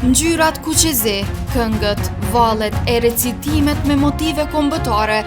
Ngjyrat kuqezi, këngët, vallet e recitimet me motive kombëtare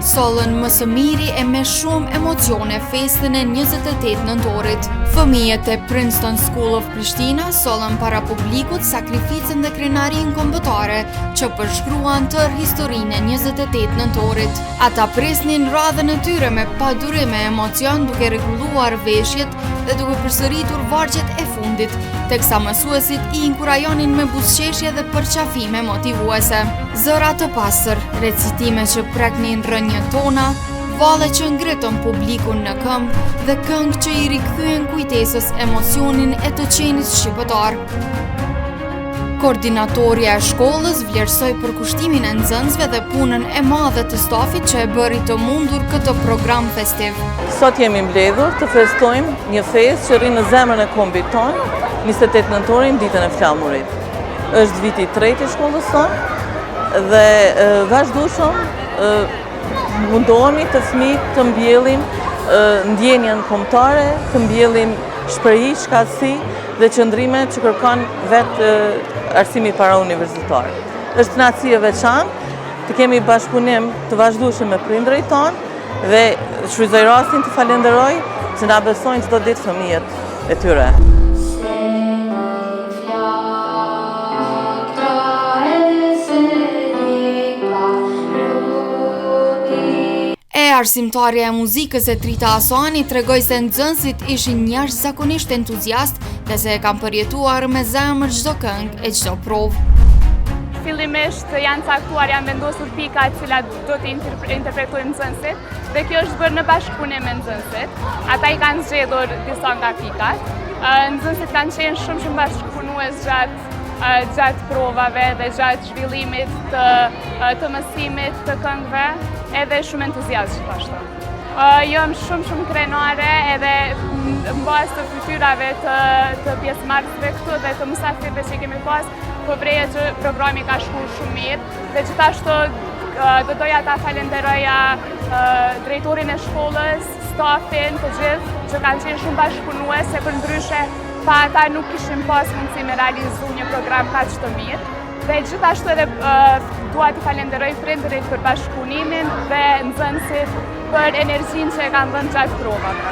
sollën më së miri e me shumë emocione festën e 28 nëntorit. Fëmijët e Princeton School of Prishtina sollën para publikut sakrificën dhe krenarin kombëtare që përshkruan tërë historinë e 28 nëntorit. Ata presnin radhën e tyre me padurim e emocion duke rregulluar veshjet dhe duke përsëritur vargjet e fundit, teksa mësuesit i inkurajonin me buzëqeshje dhe përqafime motivuese. Zëra të pastër, recitime që preknin rënjë tona, valle që ngritën publikun në këmbë dhe këngë që i rikthyen kujtesës emocionin e të qenit shqiptar. Koordinatorja e shkollës vlerësoi përkushtimin e nxënësve dhe punën e madhe të stafit që e bëri të mundur këtë program festiv. Sot jemi mbledhur të festojmë një festë që rri në zemrën e kombit tonë, 28 nëntorin, ditën e flamurit. Është viti i tretë i shkollës tonë dhe vazhdueshëm mundohemi të fëmijët të mbjellim ndjenjen kombëtare, të mbjellim shprehje, shkatësi dhe qëndrime që kërkon vetë arsimi para-universitar. Është kënaqësi e veçantë të kemi bashkëpunim të vazhdueshëm me prindërit tonë dhe shfrytëzoj rastin të falenderoj që na besojnë çdo ditë fëmijët e tyre. Arsimtarja e muzikës e Trita Asani tregoi se nxënësit ishin jashtëzakonisht entuziast dhe se e kanë përjetuar me zemër çdo këngë e çdo provë. Fillimisht janë caktuar, janë vendosur pika të cilat do të interpretojnë nxënësit dhe kjo është bërë në bashkëpunim me nxënësit. Ata i kanë zgjedhur disa nga pikat. Nxënësit kanë qenë shumë bashkëpunues gjatë provave dhe gjatë zhvillimit të mësimit të këngëve, edhe shumë entuziast gjithashtu. Jam shumë krenare edhe mbas të fytyrave të pjesëmarrësve këtu dhe të mysafirëve që kemi pas, po vreja që programi ka shkuar shumë mirë dhe gjithashtu do doja ta falenderoja drejtorin e shkollës, stafin të gjithë që kanë qenë shumë bashkëpunues, se përndryshe pa ata nuk kishim pas mundësi me realizu një program kaq të mirë. Dhe gjithashtu edhe dua t'i falenderoj prindërit për bashkëpunimin dhe nxënësit për energjinë që e kanë dhënë gjatë provave.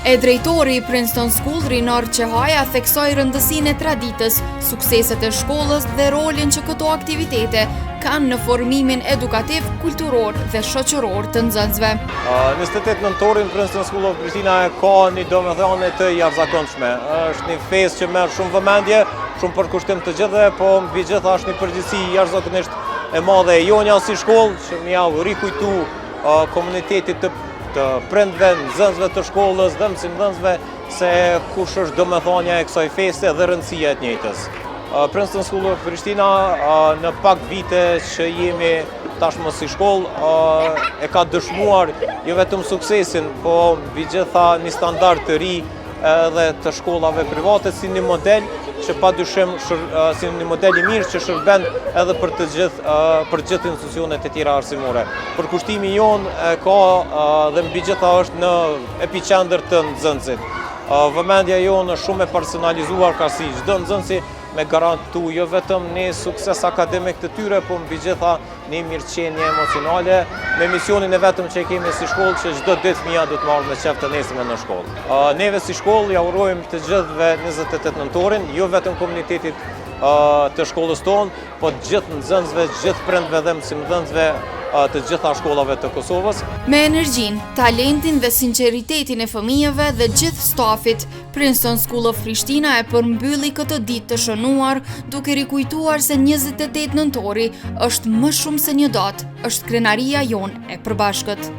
E drejtori i Princeton School, Rinor Qehaja, theksoi rëndësinë e traditës, sukseset e shkollës dhe rolin që këto aktivitete kanë në formimin edukativ, kulturor dhe shoqëror të nxënësve. 28 nëntorin Princeton School of Prishtina ka një domethënie të jashtëzakonshme. Është një festë që merr shumë vëmendje, shumë përkushtim të gjithëve, po mbi gjitha është një përgjegjësi jashtëzakonisht e madhe e jonja si shkollë që më jau rikujtu komunitetit të prindve, nxënësve të shkollës dhe mësimdhënësve se kush është domethënia e kësaj feste dhe rëndësia e të njëjtës. Princeton School of Prishtina në pak vite që jemi tashmë si shkollë e ka dëshmuar jo vetëm suksesin, po mbi gjitha një standard të ri edhe të shkollave private si një model që padyshim si një model i mirë që shërben edhe për të gjithë institucionet e tjera arsimore. Përkushtimi jonë ka dhe mbi gjitha është në epicentër të nxënësit. Vëmendja jonë është shumë e personalizuar ka si çdo nxënësi me garantu jo vetëm një sukses akademik të tyre, po mbi gjitha një mirëqenie emocionale, me misionin e vetëm që kemi si shkollë që çdo ditë fëmija do të marrë me qef të nesërme në shkollë. Neve si shkollë ja urojmë të gjithëve 28 nëntorin, jo vetëm komunitetit të shkollës tonë, po të gjithë nxënësve, të gjithë prindve dhe mësimdhënësve të gjitha shkollave të Kosovës. Me energjinë, talentin dhe sinqeritetin e fëmijëve dhe gjithë stafit, Princeton School of Prishtina e përmbylli këtë ditë të shënuar duke rikujtuar se 28 nëntori është më shumë se një datë, është krenaria jonë e përbashkët.